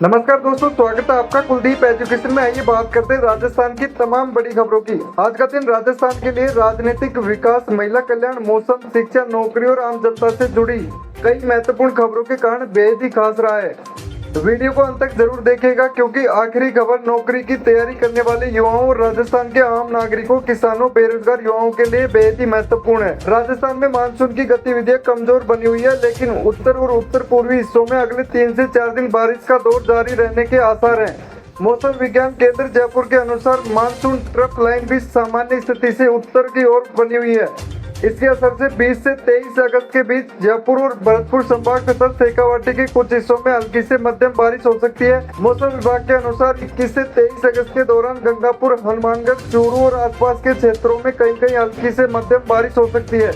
नमस्कार दोस्तों, स्वागत है आपका कुलदीप एजुकेशन में। आइए बात करते हैं राजस्थान की तमाम बड़ी खबरों की। आज का दिन राजस्थान के लिए राजनीतिक, विकास, महिला कल्याण, मौसम, शिक्षा, नौकरी और आम जनता से जुड़ी कई महत्वपूर्ण खबरों के कारण बेहद ही खास रहा है। वीडियो को अंत तक जरूर देखिएगा क्योंकि आखिरी खबर नौकरी की तैयारी करने वाले युवाओं और राजस्थान के आम नागरिकों, किसानों, बेरोजगार युवाओं के लिए बेहद ही महत्वपूर्ण है। राजस्थान में मानसून की गतिविधियां कमजोर बनी हुई है, लेकिन उत्तर और उत्तर पूर्वी हिस्सों में अगले 3 से 4 दिन बारिश का दौर जारी रहने के आसार हैं। मौसम विज्ञान केंद्र जयपुर के अनुसार मानसून ट्रफ लाइन भी सामान्य स्थिति से उत्तर की ओर बनी हुई है। इसके असर से 20 से 23 अगस्त के बीच जयपुर और भरतपुर संभाग तथा शेखावाटी के कुछ हिस्सों में हल्की से मध्यम बारिश हो सकती है। मौसम विभाग के अनुसार 21 से 23 अगस्त के दौरान गंगापुर, हनुमानगढ़, चूरू और आसपास के क्षेत्रों में कहीं कहीं हल्की से मध्यम बारिश हो सकती है।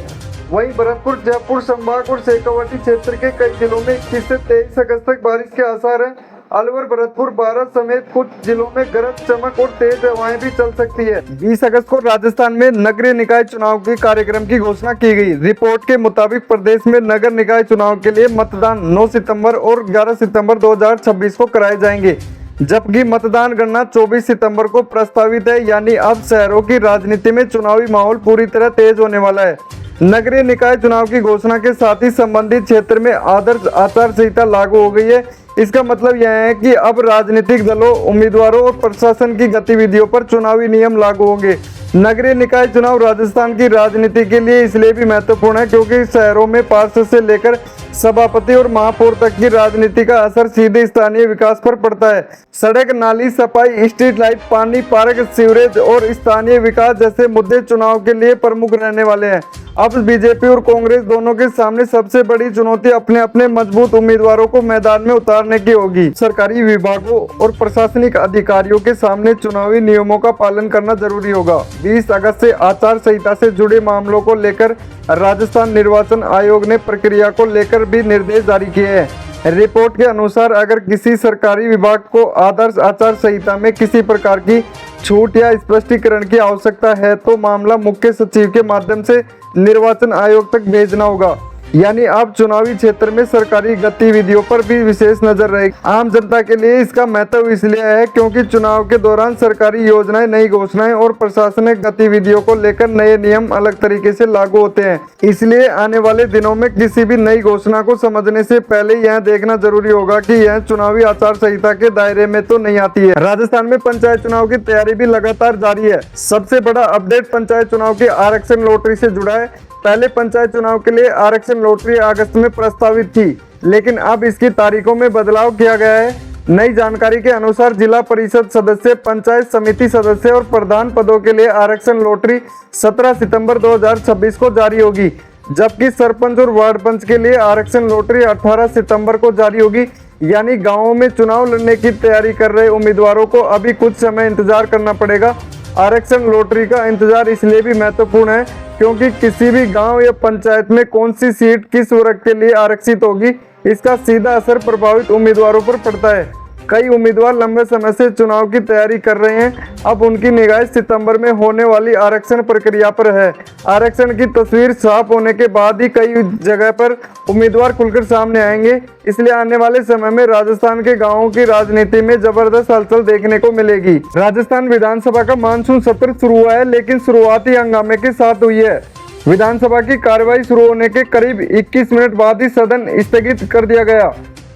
वहीं भरतपुर, जयपुर संभाग और शेखावाटी क्षेत्र के कई जिलों में 21 से 23 अगस्त तक बारिश के आसार हैं। अलवर, भरतपुर, बारां समेत कुछ जिलों में गरज चमक और तेज हवाएं भी चल सकती है। 20 अगस्त को राजस्थान में नगरीय निकाय चुनाव के कार्यक्रम की घोषणा की गई। रिपोर्ट के मुताबिक प्रदेश में नगर निकाय चुनाव के लिए मतदान 9 सितंबर और 11 सितंबर 2026 को कराए जाएंगे, जबकि मतदान गणना 24 सितंबर को प्रस्तावित है। यानी अब शहरों की राजनीति में चुनावी माहौल पूरी तरह तेज होने वाला है। नगरीय निकाय चुनाव की घोषणा के साथ ही संबंधित क्षेत्र में आदर्श आचार संहिता लागू हो गई है। इसका मतलब यह है कि अब राजनीतिक दलों, उम्मीदवारों और प्रशासन की गतिविधियों पर चुनावी नियम लागू होंगे। नगरीय निकाय चुनाव राजस्थान की राजनीति के लिए इसलिए भी महत्वपूर्ण है क्योंकि शहरों में पार्षद से लेकर सभापति और महापौर तक की राजनीति का असर सीधे स्थानीय विकास पर पड़ता है। सड़क, नाली सफाई, स्ट्रीट लाइट, पानी, पार्क, सीवरेज और स्थानीय विकास जैसे मुद्दे चुनाव के लिए प्रमुख रहने वाले हैं। अब बीजेपी और कांग्रेस दोनों के सामने सबसे बड़ी चुनौती अपने अपने मजबूत उम्मीदवारों को मैदान में उतारने की होगी। सरकारी विभागों और प्रशासनिक अधिकारियों के सामने चुनावी नियमों का पालन करना जरूरी होगा। 20 अगस्त से आचार संहिता से जुड़े मामलों को लेकर राजस्थान निर्वाचन आयोग ने प्रक्रिया को लेकर भी निर्देश जारी किए हैं। रिपोर्ट के अनुसार अगर किसी सरकारी विभाग को आदर्श आचार संहिता में किसी प्रकार की छूट या स्पष्टीकरण की आवश्यकता है तो मामला मुख्य सचिव के माध्यम से निर्वाचन आयोग तक भेजना होगा। यानी अब चुनावी क्षेत्र में सरकारी गतिविधियों पर भी विशेष नजर रहेगी। आम जनता के लिए इसका महत्व इसलिए है क्योंकि चुनाव के दौरान सरकारी योजनाएं, नई घोषणाएं और प्रशासनिक गतिविधियों को लेकर नए नियम अलग तरीके से लागू होते हैं। इसलिए आने वाले दिनों में किसी भी नई घोषणा को समझने से पहले यह देखना जरूरी होगा कि यह चुनावी आचार संहिता के दायरे में तो नहीं आती है। राजस्थान में पंचायत चुनाव की तैयारी भी लगातार जारी है। सबसे बड़ा अपडेट पंचायत चुनाव की आरक्षण लॉटरी से जुड़ा है। पहले पंचायत चुनाव के लिए आरक्षण लॉटरी अगस्त में प्रस्तावित थी, लेकिन अब इसकी तारीखों में बदलाव किया गया है। नई जानकारी के अनुसार जिला परिषद सदस्य, पंचायत समिति सदस्य और प्रधान पदों के लिए आरक्षण लॉटरी 17 सितंबर 2026 को जारी होगी, जबकि सरपंच और वार्ड पंच के लिए आरक्षण लॉटरी 18 सितंबर को जारी होगी। यानी गाँवों में चुनाव लड़ने की तैयारी कर रहे उम्मीदवारों को अभी कुछ समय इंतजार करना पड़ेगा। आरक्षण लॉटरी का इंतजार इसलिए भी महत्वपूर्ण है क्योंकि किसी भी गांव या पंचायत में कौन सी सीट किस वर्ग के लिए आरक्षित होगी, इसका सीधा असर प्रभावित उम्मीदवारों पर पड़ता है। कई उम्मीदवार लंबे समय से चुनाव की तैयारी कर रहे हैं। अब उनकी निगाह सितंबर में होने वाली आरक्षण प्रक्रिया पर है। आरक्षण की तस्वीर साफ होने के बाद ही कई जगह पर उम्मीदवार खुलकर सामने आएंगे। इसलिए आने वाले समय में राजस्थान के गांवों की राजनीति में जबरदस्त हलचल देखने को मिलेगी। राजस्थान विधानसभा का मानसून सत्र शुरू हुआ है, लेकिन शुरुआती हंगामे के साथ हुई है। विधानसभा की कार्यवाही शुरू होने के करीब 21 मिनट बाद ही सदन स्थगित कर दिया गया।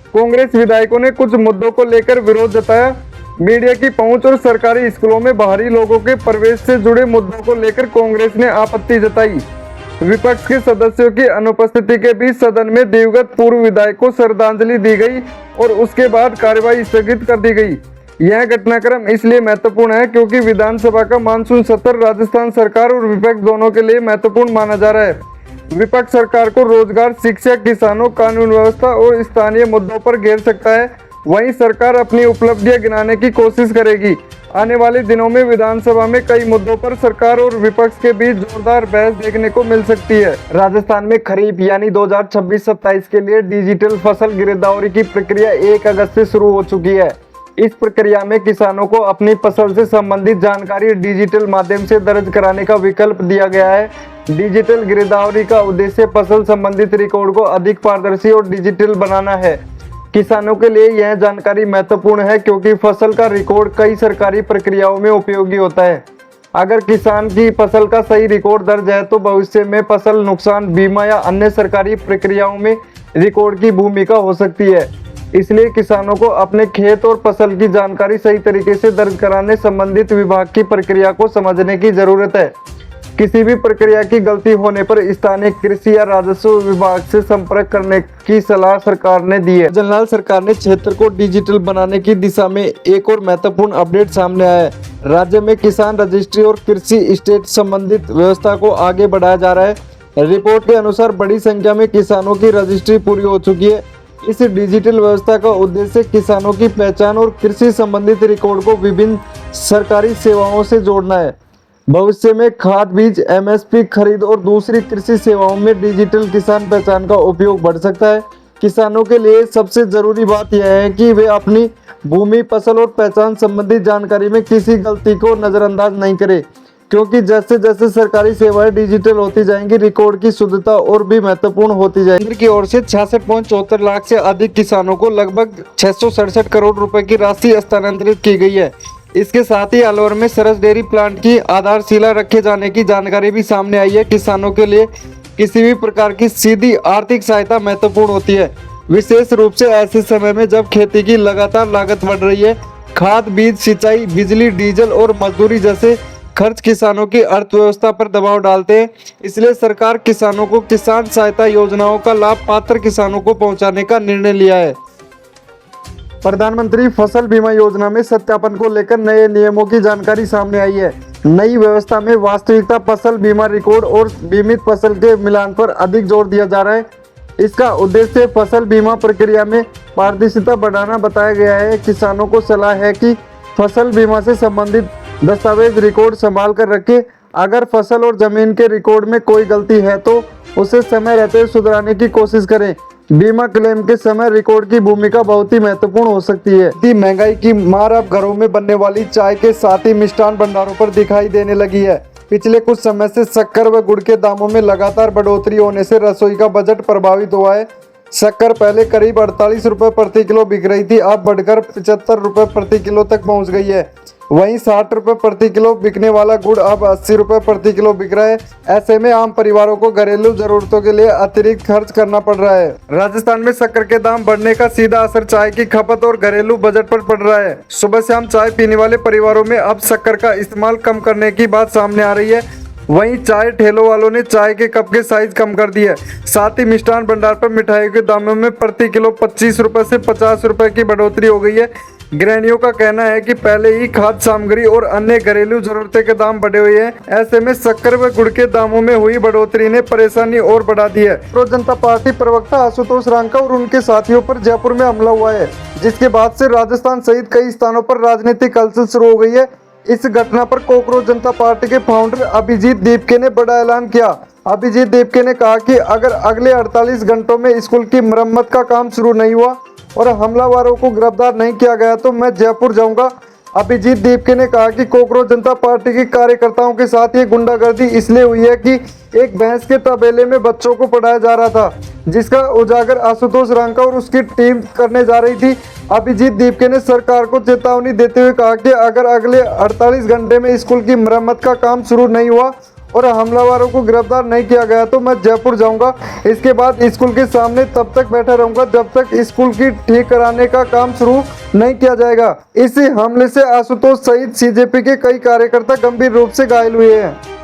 कांग्रेस विधायकों ने कुछ मुद्दों को लेकर विरोध जताया। मीडिया की पहुंच और सरकारी स्कूलों में बाहरी लोगों के प्रवेश से जुड़े मुद्दों को लेकर कांग्रेस ने आपत्ति जताई। विपक्ष के सदस्यों की अनुपस्थिति के बीच सदन में दिवंगत पूर्व विधायक को श्रद्धांजलि दी गई और उसके बाद कार्यवाही स्थगित कर दी गई। यह घटनाक्रम इसलिए महत्वपूर्ण है क्योंकि विधानसभा का मानसून सत्र राजस्थान सरकार और विपक्ष दोनों के लिए महत्वपूर्ण माना जा रहा है। विपक्ष सरकार को रोजगार, शिक्षा, किसानों, कानून व्यवस्था और स्थानीय मुद्दों पर घेर सकता है, वहीं सरकार अपनी उपलब्धियां गिनाने की कोशिश करेगी। आने वाले दिनों में विधानसभा में कई मुद्दों पर सरकार और विपक्ष के बीच जोरदार बहस देखने को मिल सकती है। राजस्थान में खरीफ यानी 2026-27 के लिए डिजिटल फसल गिरदावरी की प्रक्रिया 1 अगस्त से शुरू हो चुकी है। इस प्रक्रिया में किसानों को अपनी फसल से संबंधित जानकारी डिजिटल माध्यम से दर्ज कराने का विकल्प दिया गया है। डिजिटल गिरदावरी का उद्देश्य फसल संबंधित रिकॉर्ड को अधिक पारदर्शी और डिजिटल बनाना है। किसानों के लिए यह जानकारी महत्वपूर्ण है क्योंकि फसल का रिकॉर्ड कई सरकारी प्रक्रियाओं में उपयोगी होता है। अगर किसान की फसल का सही रिकॉर्ड दर्ज है तो भविष्य में फसल नुकसान बीमा या अन्य सरकारी प्रक्रियाओं में रिकॉर्ड की भूमिका हो सकती है। इसलिए किसानों को अपने खेत और फसल की जानकारी सही तरीके से दर्ज कराने संबंधित विभाग की प्रक्रिया को समझने की जरूरत है। किसी भी प्रक्रिया की गलती होने पर स्थानीय कृषि या राजस्व विभाग से संपर्क करने की सलाह सरकार ने दी है। जलनाल सरकार ने क्षेत्र को डिजिटल बनाने की दिशा में एक और महत्वपूर्ण अपडेट सामने आया है। राज्य में किसान रजिस्ट्री और कृषि स्टेट संबंधित व्यवस्था को आगे बढ़ाया जा रहा है। रिपोर्ट के अनुसार बड़ी संख्या में किसानों की रजिस्ट्री पूरी हो चुकी है। इस डिजिटल व्यवस्था का उद्देश्य किसानों की पहचान और कृषि संबंधित रिकॉर्ड को विभिन्न सरकारी सेवाओं से जोड़ना है। भविष्य में खाद बीज एमएसपी खरीद और दूसरी कृषि सेवाओं में डिजिटल किसान पहचान का उपयोग बढ़ सकता है। किसानों के लिए सबसे जरूरी बात यह है कि वे अपनी भूमि फसल और पहचान संबंधी जानकारी में किसी गलती को नजरअंदाज नहीं करें, क्योंकि जैसे जैसे सरकारी सेवाएं डिजिटल होती जाएंगी रिकॉर्ड की शुद्धता और भी महत्वपूर्ण होती जाएगी। केंद्र की ओर से 66.74 लाख से अधिक किसानों को लगभग 667 करोड़ रुपए की राशि हस्तांतरित की गई है। इसके साथ ही अलवर में सरस डेयरी प्लांट की आधारशिला रखे जाने की जानकारी भी सामने आई है। किसानों के लिए किसी भी प्रकार की सीधी आर्थिक सहायता महत्वपूर्ण होती है, विशेष रूप से ऐसे समय में जब खेती की लगातार लागत बढ़ रही है। खाद बीज सिंचाई बिजली डीजल और मजदूरी जैसे खर्च किसानों की अर्थव्यवस्था पर दबाव डालते हैं। इसलिए सरकार किसानों को किसान सहायता योजनाओं का लाभ पात्र किसानों को पहुंचाने का निर्णय लिया है। प्रधानमंत्री फसल बीमा योजना में सत्यापन को लेकर नए नियमों की जानकारी सामने आई है। नई व्यवस्था में वास्तविकता फसल बीमा रिकॉर्ड और बीमित फसल के मिलान पर अधिक जोर दिया जा रहा है। इसका उद्देश्य फसल बीमा प्रक्रिया में पारदर्शिता बढ़ाना बताया गया है। किसानों को सलाह है कि फसल बीमा से संबंधित दस्तावेज रिकॉर्ड संभाल कर रखें। अगर फसल और जमीन के रिकॉर्ड में कोई गलती है तो उसे समय रहते सुधारने की कोशिश करें। बीमा क्लेम के समय रिकॉर्ड की भूमिका बहुत ही महत्वपूर्ण हो सकती है। महंगाई की मार अब घरों में बनने वाली चाय के साथ ही मिष्ठान भंडारों पर दिखाई देने लगी है। पिछले कुछ समय से शक्कर व गुड़ के दामों में लगातार बढ़ोतरी होने से रसोई का बजट प्रभावित हुआ है। शक्कर पहले करीब 48 रुपए प्रति किलो बिक रही थी, अब बढ़कर 75 रुपए प्रति किलो तक पहुंच गई है। वहीं 60 रुपए प्रति किलो बिकने वाला गुड़ अब 80 रुपए प्रति किलो बिक रहा है। ऐसे में आम परिवारों को घरेलू जरूरतों के लिए अतिरिक्त खर्च करना पड़ रहा है। राजस्थान में शक्कर के दाम बढ़ने का सीधा असर चाय की खपत और घरेलू बजट पर पड़ रहा है। सुबह शाम चाय पीने वाले परिवारों में अब शक्कर का इस्तेमाल कम करने की बात सामने आ रही है। वहीं चाय ठेलों वालों ने चाय के कप के साइज कम कर दिए। साथ ही मिष्ठान भंडार पर मिठाइयों के दामों में प्रति किलो 25 रुपए से 50 रुपए की बढ़ोतरी हो गई है। गृहिणियों का कहना है कि पहले ही खाद्य सामग्री और अन्य घरेलू जरूरतें के दाम बढ़े हुए हैं। ऐसे में शक्कर व गुड़ के दामों में हुई बढ़ोतरी ने परेशानी और बढ़ा दी है। तो जनता पार्टी प्रवक्ता आशुतोष रांका और उनके साथियों पर जयपुर में हमला हुआ है, जिसके बाद से राजस्थान सहित कई स्थानों पर राजनीतिक हलचल शुरू हो गई है। इस घटना पर कोकरोच जनता पार्टी के फाउंडर अभिजीत दीपके ने बड़ा ऐलान किया। अभिजीत दीपके ने कहा कि अगर अगले 48 घंटों में स्कूल की मरम्मत का काम शुरू नहीं हुआ और हमलावरों को गिरफ्तार नहीं किया गया तो मैं जयपुर जाऊंगा। अभिजीत दीपके ने कहा कि कोकरोच जनता पार्टी के कार्यकर्ताओं के साथ ये गुंडागर्दी इसलिए हुई है कि एक भैंस के तबेले में बच्चों को पढ़ाया जा रहा था, जिसका उजागर आशुतोष रांका और उसकी टीम करने जा रही थी। अभिजीत दीपके ने सरकार को चेतावनी देते हुए कहा कि अगर अगले 48 घंटे में स्कूल की मरम्मत का काम शुरू नहीं हुआ और हमलावरों को गिरफ्तार नहीं किया गया तो मैं जयपुर जाऊंगा। इसके बाद स्कूल के सामने तब तक बैठा रहूंगा जब तक स्कूल की ठीक कराने का काम शुरू नहीं किया जाएगा। इस हमले से आशुतोष सहित सीजेपी के कई कार्यकर्ता गंभीर रूप से घायल हुए हैं।